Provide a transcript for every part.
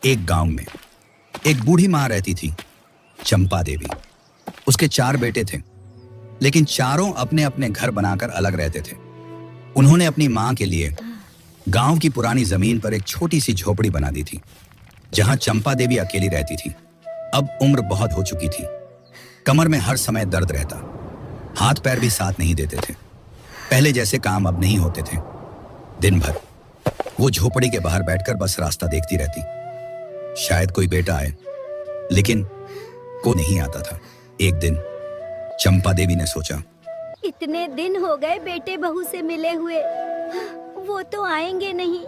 एक गांव में एक बूढ़ी माँ रहती थी, चंपा देवी। उसके 4 बेटे थे, लेकिन चारों अपने अपने घर बनाकर अलग रहते थे। उन्होंने अपनी माँ के लिए गांव की पुरानी जमीन पर एक छोटी सी झोपड़ी बना दी थी, जहां चंपा देवी अकेली रहती थी। अब उम्र बहुत हो चुकी थी, कमर में हर समय दर्द रहता, हाथ पैर भी साथ नहीं देते थे। पहले जैसे काम अब नहीं होते थे। दिन भर वो झोपड़ी के बाहर बैठकर बस रास्ता देखती रहती, शायद कोई बेटा आए, लेकिन को नहीं आता था। एक दिन चंपा देवी ने सोचा, इतने दिन हो गए बेटे बहू से मिले हुए, वो तो आएंगे नहीं,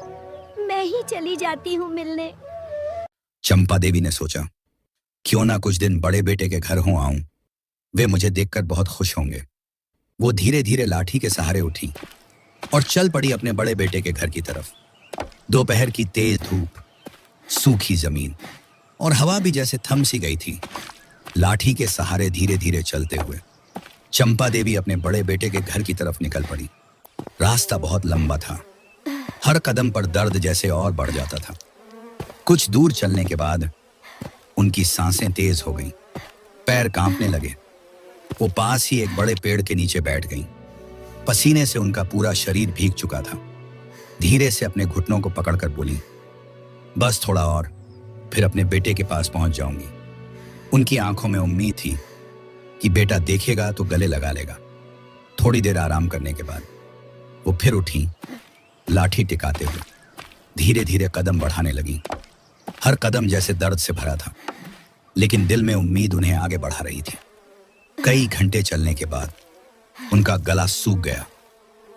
मैं ही चली जाती हूँ मिलने। चंपा देवी ने सोचा, क्यों ना कुछ दिन बड़े बेटे के घर हो आऊं, वे मुझे देखकर बहुत खुश होंगे। वो धीरे धीरे लाठी के सहारे उठी और चल पड़ी अपने बड़े बेटे के घर की तरफ। दोपहर की तेज धूप, सूखी जमीन और हवा भी जैसे थम सी गई थी। लाठी के सहारे धीरे धीरे चलते हुए चंपा देवी अपने बड़े बेटे के घर की तरफ निकल पड़ी। रास्ता बहुत लंबा था, हर कदम पर दर्द जैसे और बढ़ जाता था। कुछ दूर चलने के बाद उनकी सांसें तेज हो गईं, पैर कांपने लगे। वो पास ही एक बड़े पेड़ के नीचे बैठ गईं। पसीने से उनका पूरा शरीर भीग चुका था। धीरे से अपने घुटनों को पकड़कर बोली, बस थोड़ा और, फिर अपने बेटे के पास पहुंच जाऊंगी। उनकी आंखों में उम्मीद थी कि बेटा देखेगा तो गले लगा लेगा। थोड़ी देर आराम करने के बाद वो फिर उठी, लाठी टिकाते हुए धीरे धीरे कदम बढ़ाने लगी। हर कदम जैसे दर्द से भरा था, लेकिन दिल में उम्मीद उन्हें आगे बढ़ा रही थी। कई घंटे चलने के बाद उनका गला सूख गया,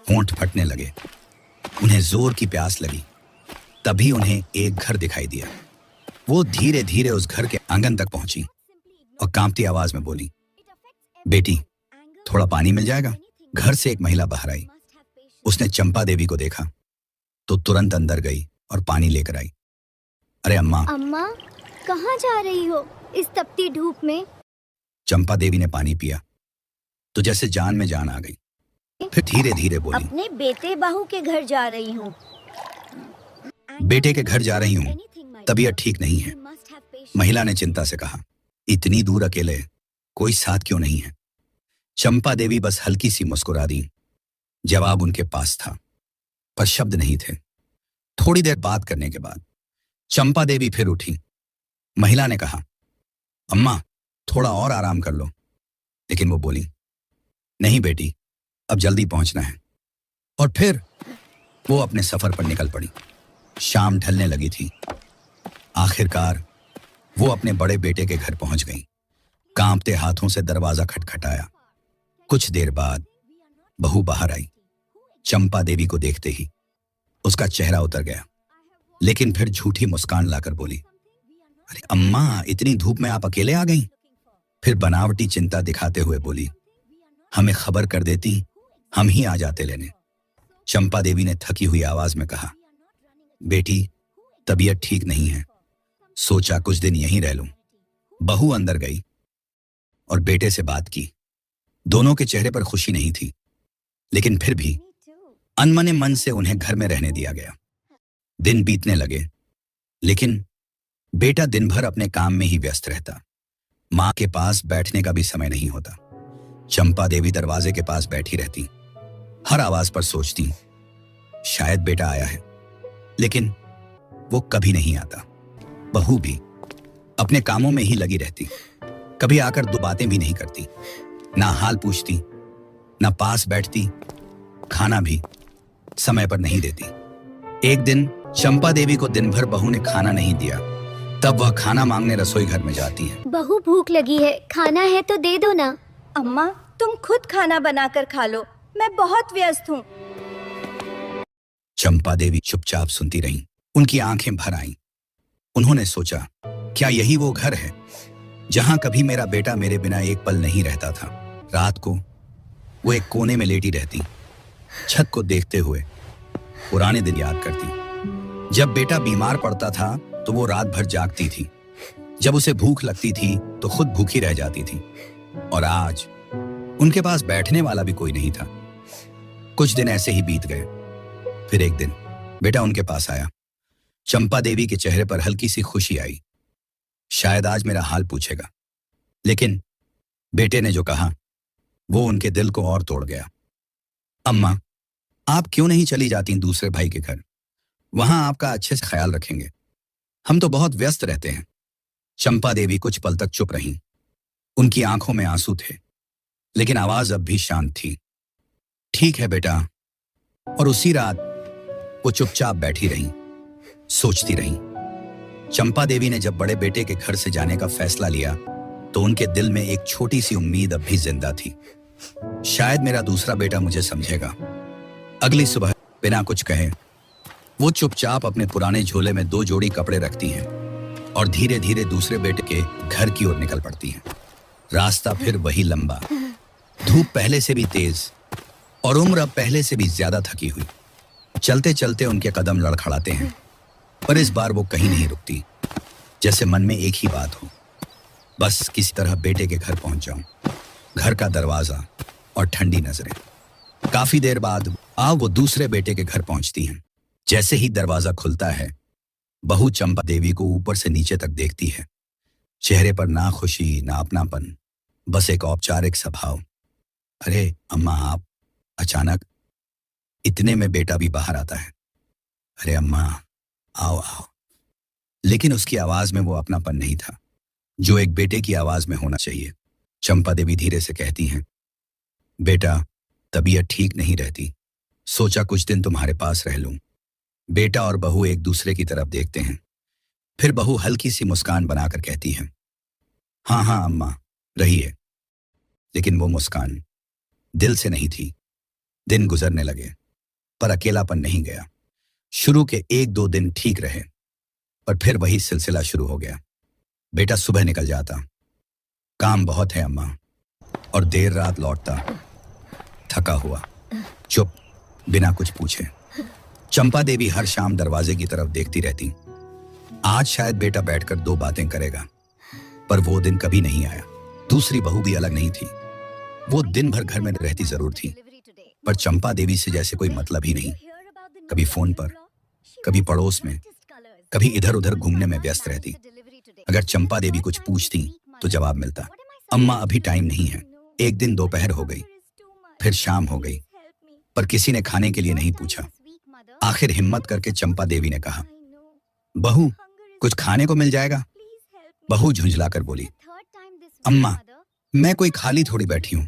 होंठ फटने लगे। उन्हें जोर की प्यास लगी। तभी उन्हें एक घर दिखाई दिया। वो धीरे धीरे उस घर के आंगन तक पहुंची और कांपती आवाज में बोली, बेटी, थोड़ा पानी मिल जाएगा? घर से एक महिला बाहर आई। उसने चंपा देवी को देखा तो तुरंत अंदर गई और पानी लेकर आई। अरे अम्मा। अम्मा, कहाँ जा रही हो इस तपती धूप में? चंपा देवी ने पानी पिया तो जैसे जान में जान आ गई। फिर धीरे धीरे बोली, अपने बेटे बहू के घर जा रही हूँ। बेटे के घर जा रही हूँ, तबीयत ठीक नहीं है। महिला ने चिंता से कहा, इतनी दूर अकेले, कोई साथ क्यों नहीं है? चंपा देवी बस हल्की सी मुस्कुरा दी। जवाब उनके पास था, पर शब्द नहीं थे। थोड़ी देर बात करने के बाद चंपा देवी फिर उठी। महिला ने कहा, अम्मा, थोड़ा और आराम कर लो। लेकिन वो बोली, नहीं बेटी, अब जल्दी पहुंचना है। और फिर वो अपने सफर पर निकल पड़ी। शाम ढलने लगी थी। आखिरकार वो अपने बड़े बेटे के घर पहुंच गई। कांपते हाथों से दरवाजा खटखटाया। कुछ देर बाद बहू बाहर आई। चंपा देवी को देखते ही उसका चेहरा उतर गया, लेकिन फिर झूठी मुस्कान लाकर बोली, अरे अम्मा, इतनी धूप में आप अकेले आ गईं? फिर बनावटी चिंता दिखाते हुए बोली, हमें खबर कर देती, हम ही आ जाते लेने। चंपा देवी ने थकी हुई आवाज में कहा, बेटी, तबीयत ठीक नहीं है, सोचा कुछ दिन यहीं रह लूं। बहू अंदर गई और बेटे से बात की। दोनों के चेहरे पर खुशी नहीं थी, लेकिन फिर भी अनमने मन से उन्हें घर में रहने दिया गया। दिन बीतने लगे, लेकिन बेटा दिन भर अपने काम में ही व्यस्त रहता। मां के पास बैठने का भी समय नहीं होता। चंपा देवी दरवाजे के पास बैठी रहती, हर आवाज पर सोचती, शायद बेटा आया है, लेकिन वो कभी नहीं आता। बहू भी अपने कामों में ही लगी रहती, कभी आकर 2 बातें भी नहीं करती, ना हाल पूछती, ना पास बैठती, खाना भी समय पर नहीं देती। एक दिन चंपा देवी को दिन भर बहू ने खाना नहीं दिया। तब वह खाना मांगने रसोई घर में जाती है। बहू, भूख लगी है, खाना है तो दे दो ना। अम्मा, तुम खुद खाना बनाकर खा लो, मैं बहुत व्यस्त हूँ। चंपा देवी चुपचाप सुनती रहीं। उनकी आंखें भर आईं। उन्होंने सोचा, क्या यही वो घर है जहां कभी मेरा बेटा मेरे बिना एक पल नहीं रहता था? रात को वो एक कोने में लेटी रहती, छत को देखते हुए पुराने दिन याद करती। जब बेटा बीमार पड़ता था तो वो रात भर जागती थी। जब उसे भूख लगती थी तो खुद भूखी रह जाती थी। और आज उनके पास बैठने वाला भी कोई नहीं था। कुछ दिन ऐसे ही बीत गए। फिर एक दिन बेटा उनके पास आया। चंपा देवी के चेहरे पर हल्की सी खुशी आई। शायद आज मेरा हाल पूछेगा। लेकिन बेटे ने जो कहा वो उनके दिल को और तोड़ गया। अम्मा, आप क्यों नहीं चली जाती दूसरे भाई के घर? वहां आपका अच्छे से ख्याल रखेंगे। हम तो बहुत व्यस्त रहते हैं। चंपा देवी कुछ पल तक चुप रहीं। उनकी आंखों में आंसू थे, लेकिन आवाज अब भी शांत थी। ठीक है बेटा। और उसी रात वो चुपचाप बैठी रहीं, सोचती रहीं। चंपा देवी ने जब बड़े बेटे के घर से जाने का फैसला लिया तो उनके दिल में एक छोटी सी उम्मीद अब भी जिंदा थी। शायद मेरा दूसरा बेटा मुझे समझेगा। अगली सुबह बिना कुछ कहे वो चुपचाप अपने पुराने झोले में 2 जोड़ी कपड़े रखती हैं और धीरे धीरे दूसरे बेटे के घर की ओर निकल पड़ती हैं। रास्ता फिर वही लंबा, धूप पहले से भी तेज और उम्र अब पहले से भी ज्यादा थकी हुई। चलते चलते उनके कदम लड़खड़ाते हैं, पर इस बार वो कहीं नहीं रुकती, जैसे मन में एक ही बात हो, बस किसी तरह बेटे के घर पहुंच जाऊं। घर का दरवाजा और ठंडी नजरें। काफी देर बाद वो दूसरे बेटे के घर पहुंचती हैं। जैसे ही दरवाजा खुलता है, बहू चंपा देवी को ऊपर से नीचे तक देखती है। चेहरे पर ना खुशी ना अपनापन, बस एक औपचारिक सा भाव। अरे अम्मा आप, अचानक इतने में बेटा भी बाहर आता है। अरे अम्मा आओ आओ। लेकिन उसकी आवाज में वो अपनापन नहीं था जो एक बेटे की आवाज में होना चाहिए। चंपा देवी धीरे से कहती हैं, बेटा तबीयत ठीक नहीं रहती, सोचा कुछ दिन तुम्हारे पास रह लूं। बेटा और बहू एक दूसरे की तरफ देखते हैं। फिर बहू हल्की सी मुस्कान बनाकर कहती है, हाँ हाँ अम्मा रहिए। लेकिन वो मुस्कान दिल से नहीं थी। दिन गुजरने लगे, पर अकेलापन नहीं गया। शुरू के 1-2 दिन ठीक रहे, पर फिर वही सिलसिला शुरू हो गया। बेटा सुबह निकल जाता, काम बहुत है अम्मा, और देर रात लौटता, थका हुआ, चुप, बिना कुछ पूछे। चंपा देवी हर शाम दरवाजे की तरफ देखती रहती। आज शायद बेटा बैठकर 2 बातें करेगा, पर वो दिन कभी नहीं आया। दूसरी बहू भी अलग नहीं थी। वो दिन भर घर में रहती जरूर थी, पर चंपा देवी से जैसे कोई मतलब ही नहीं। कभी फोन पर, कभी पड़ोस में, कभी इधर उधर घूमने में व्यस्त रहती। अगर चंपा देवी कुछ पूछती तो जवाब मिलता, अम्मा अभी टाइम नहीं है। एक दिन दोपहर हो गई, फिर शाम हो गई, पर किसी ने खाने के लिए नहीं पूछा। आखिर हिम्मत करके चंपा देवी ने कहा, बहू कुछ खाने को मिल जाएगा? बहू झुंझलाकर बोली, अम्मा मैं कोई खाली थोड़ी बैठी हूं,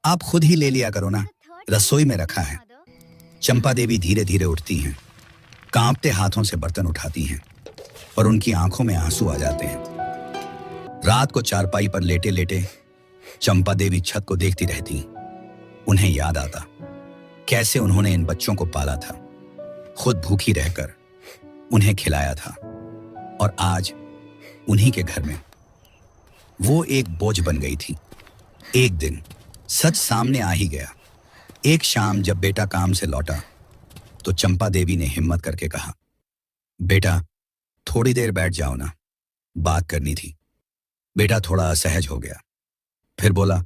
आप खुद ही ले लिया करो ना, रसोई में रखा है। चंपा देवी धीरे धीरे उठती हैं, कांपते हाथों से बर्तन उठाती हैं, और उनकी आंखों में आंसू आ जाते हैं। रात को चारपाई पर लेटे लेटे चंपा देवी छत को देखती रहती। उन्हें याद आता कैसे उन्होंने इन बच्चों को पाला था, खुद भूखी रहकर उन्हें खिलाया था, और आज उन्हीं के घर में वो एक बोझ बन गई थी। एक दिन सच सामने आ ही गया। एक शाम जब बेटा काम से लौटा तो चंपा देवी ने हिम्मत करके कहा, बेटा थोड़ी देर बैठ जाओ ना, बात करनी थी। बेटा थोड़ा असहज हो गया, फिर बोला,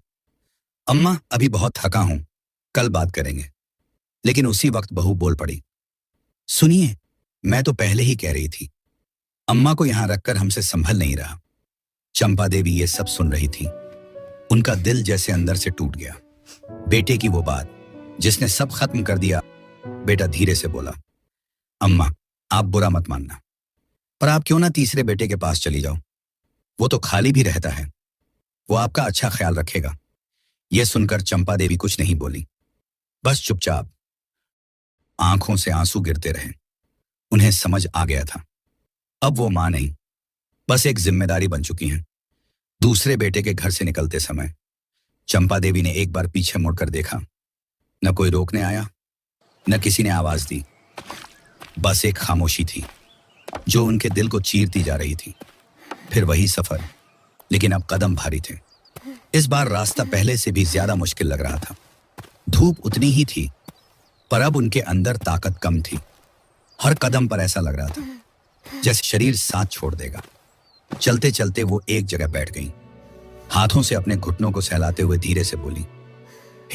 अम्मा अभी बहुत थका हूं, कल बात करेंगे। लेकिन उसी वक्त बहू बोल पड़ी, सुनिए मैं तो पहले ही कह रही थी, अम्मा को यहां रखकर हमसे संभल नहीं रहा। चंपा देवी ये सब सुन रही थी। उनका दिल जैसे अंदर से टूट गया। बेटे की वो बात जिसने सब खत्म कर दिया। बेटा धीरे से बोला, अम्मा आप बुरा मत मानना, पर आप क्यों ना तीसरे बेटे के पास चली जाओ, वो तो खाली भी रहता है, वो आपका अच्छा ख्याल रखेगा। यह सुनकर चंपा देवी कुछ नहीं बोली, बस चुपचाप आंखों से आंसू गिरते रहे। उन्हें समझ आ गया था अब वो मां नहीं, बस एक जिम्मेदारी बन चुकी हैं। दूसरे बेटे के घर से निकलते समय चंपा देवी ने एक बार पीछे मुड़कर देखा। न कोई रोकने आया, न किसी ने आवाज दी, बस एक खामोशी थी जो उनके दिल को चीरती जा रही थी। फिर वही सफर, लेकिन अब कदम भारी थे। इस बार रास्ता पहले से भी ज्यादा मुश्किल लग रहा था। धूप उतनी ही थी, पर अब उनके अंदर ताकत कम थी। हर कदम पर ऐसा लग रहा था जैसे शरीर साथ छोड़ देगा। चलते चलते वो एक जगह बैठ गईं। हाथों से अपने घुटनों को सहलाते हुए धीरे से बोली,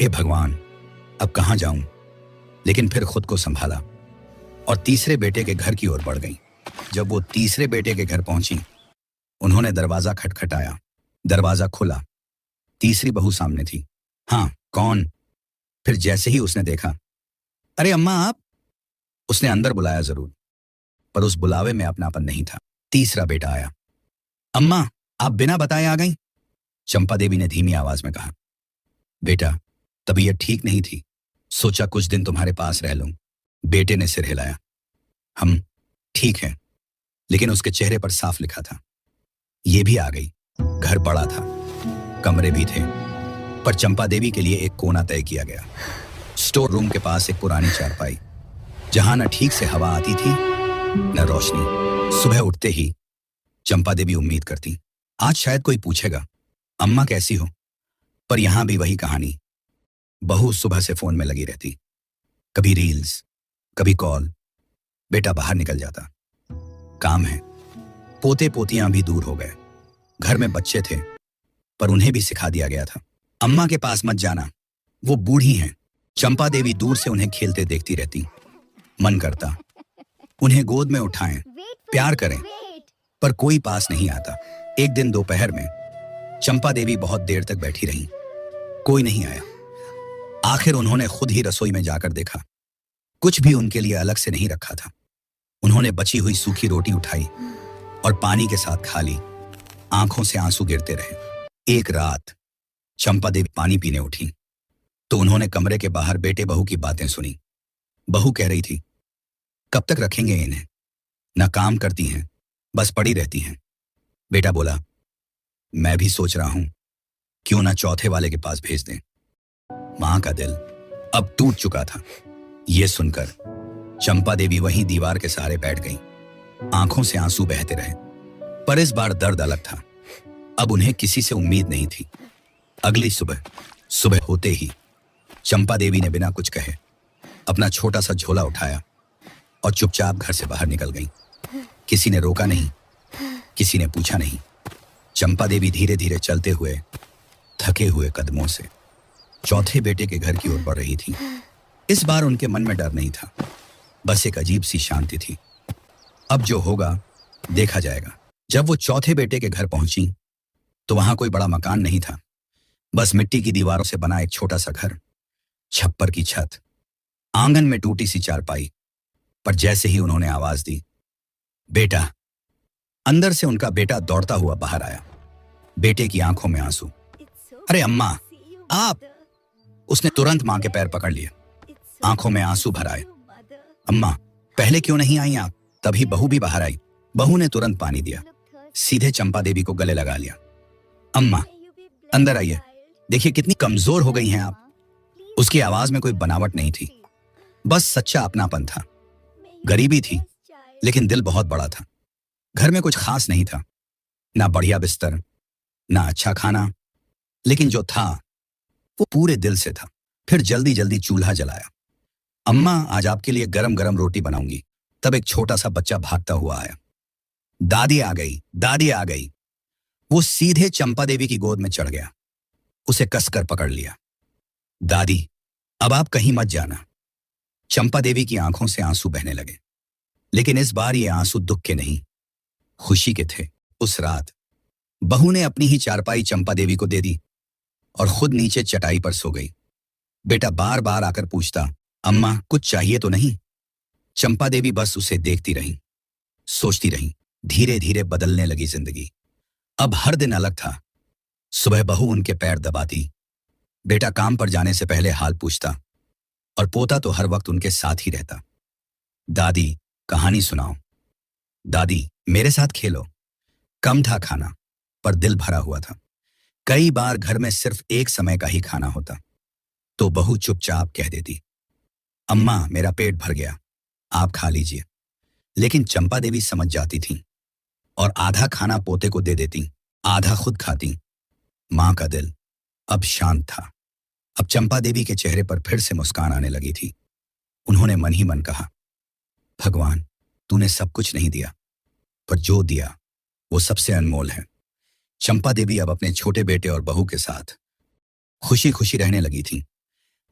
हे भगवान अब कहां जाऊं। लेकिन फिर खुद को संभाला और तीसरे बेटे के घर की ओर बढ़ गईं। जब वो तीसरे बेटे के घर पहुंची, उन्होंने दरवाजा खटखटाया। दरवाजा खुला। तीसरी बहू सामने थी। हाँ, कौन? फिर जैसे ही उसने देखा, अरे अम्मा आप। उसने अंदर बुलाया जरूर, पर उस बुलावे में अपनापन नहीं था। तीसरा बेटा आया। अम्मा, आप बिना बताए आ गई? चंपा देवी ने धीमी आवाज में कहा। बेटा, तबीयत ठीक नहीं थी, सोचा कुछ दिन तुम्हारे पास रह लूं। बेटे ने सिर हिलाया। हम ठीक हैं। लेकिन उसके चेहरे पर साफ लिखा था। ये भी आ गई। घर बड़ा था, कमरे भी थे, पर चंपा देवी के लिए एक कोना तय किया गया। स्टोर रूम के पास एक पुरानी चारपाई, जहां न ठीक से हवा आती थी न रोशनी। सुबह उठते ही चंपा देवी उम्मीद करती, आज शायद कोई पूछेगा, अम्मा कैसी हो? पर यहां भी वही कहानी। बहू सुबह से फोन में लगी रहती, कभी रील्स, कभी कॉल। बेटा बाहर निकल जाता, काम है। पोते पोतियां भी दूर हो गए। घर में बच्चे थे, पर उन्हें भी सिखा दिया गया था, अम्मा के पास मत जाना, वो बूढ़ी हैं। चंपा देवी दूर से उन्हें खेलते देखती रहती। मन करता उन्हें गोद में उठाएं, प्यार करें, पर कोई पास नहीं आता। एक दिन दोपहर में चंपा देवी बहुत देर तक बैठी रहीं। कोई नहीं आया। आखिर उन्होंने खुद ही रसोई में जाकर देखा, कुछ भी उनके लिए अलग से नहीं रखा था। उन्होंने बची हुई सूखी रोटी उठाई और पानी के साथ खा ली। आंखों से आंसू गिरते रहे। एक रात चंपा देवी पानी पीने उठी तो उन्होंने कमरे के बाहर बेटे बहू की बातें सुनी। बहू कह रही थी, कब तक रखेंगे इन्हें? न काम करती हैं, बस पड़ी रहती हैं। बेटा बोला, मैं भी सोच रहा हूं, क्यों ना चौथे वाले के पास भेज दें। मां का दिल अब टूट चुका था। यह सुनकर चंपा देवी वहीं दीवार के सहारे बैठ गई। आंखों से आंसू बहते रहे, पर इस बार दर्द अलग था। अब उन्हें किसी से उम्मीद नहीं थी। अगली सुबह होते ही चंपा देवी ने बिना कुछ कहे अपना छोटा सा झोला उठाया और चुपचाप घर से बाहर निकल गई। किसी ने रोका नहीं, किसी ने पूछा नहीं। चंपा देवी धीरे धीरे चलते हुए थके हुए कदमों से चौथे बेटे के घर की ओर बढ़ रही थी। इस बार उनके मन में डर नहीं था, बस एक अजीब सी शांति थी। अब जो होगा देखा जाएगा। जब वो चौथे बेटे के घर पहुंची तो वहां कोई बड़ा मकान नहीं था, बस मिट्टी की दीवारों से बना एक छोटा सा घर, छप्पर की छत, आंगन में टूटी सी चारपाई। पर जैसे ही उन्होंने आवाज दी, बेटा, अंदर से उनका बेटा दौड़ता हुआ बाहर आया। बेटे की आंखों में आंसू। अरे अम्मा, आप! उसने तुरंत मां के पैर पकड़ लिए, आंखों में आंसू भर आए। अम्मा, पहले क्यों नहीं आई आप? तभी बहू भी बाहर आई। बहू ने तुरंत पानी दिया, सीधे चंपा देवी को गले लगा लिया। अम्मा, अंदर आइए, देखिए कितनी कमजोर हो गई हैं आप। उसकी आवाज में कोई बनावट नहीं थी, बस सच्चा अपनापन था। गरीबी थी, लेकिन दिल बहुत बड़ा था। घर में कुछ खास नहीं था, ना बढ़िया बिस्तर, ना अच्छा खाना, लेकिन जो था वो पूरे दिल से था। फिर जल्दी जल्दी चूल्हा जलाया। अम्मा, आज आपके लिए गरम गरम रोटी बनाऊंगी। तब एक छोटा सा बच्चा भागता हुआ आया। दादी आ गई, दादी आ गई। वो सीधे चंपा देवी की गोद में चढ़ गया, उसे कसकर पकड़ लिया। दादी, अब आप कहीं मत जाना। चंपा देवी की आंखों से आंसू बहने लगे, लेकिन इस बार ये आंसू दुख के नहीं, खुशी के थे। उस रात बहू ने अपनी ही चारपाई चंपा देवी को दे दी और खुद नीचे चटाई पर सो गई। बेटा बार बार आकर पूछता, अम्मा कुछ चाहिए तो नहीं? चंपा देवी बस उसे देखती रही, सोचती रही। धीरे धीरे बदलने लगी जिंदगी। अब हर दिन अलग था। सुबह बहू उनके पैर दबाती, बेटा काम पर जाने से पहले हाल पूछता, और पोता तो हर वक्त उनके साथ ही रहता। दादी, कहानी सुनाओ। दादी, मेरे साथ खेलो। कम था खाना, पर दिल भरा हुआ था। कई बार घर में सिर्फ एक समय का ही खाना होता तो बहू चुपचाप कह देती, अम्मा मेरा पेट भर गया, आप खा लीजिए। लेकिन चंपा देवी समझ जाती थी और आधा खाना पोते को दे देती, आधा खुद खाती। मां का दिल अब शांत था। अब चंपा देवी के चेहरे पर फिर से मुस्कान आने लगी थी। उन्होंने मन ही मन कहा, भगवान, तूने सब कुछ नहीं दिया, पर जो दिया वो सबसे अनमोल है। चंपा देवी अब अपने छोटे बेटे और बहू के साथ खुशी खुशी रहने लगी थी।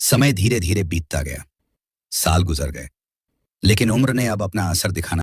समय धीरे धीरे बीतता गया, साल गुजर गए, लेकिन उम्र ने अब अपना असर दिखाना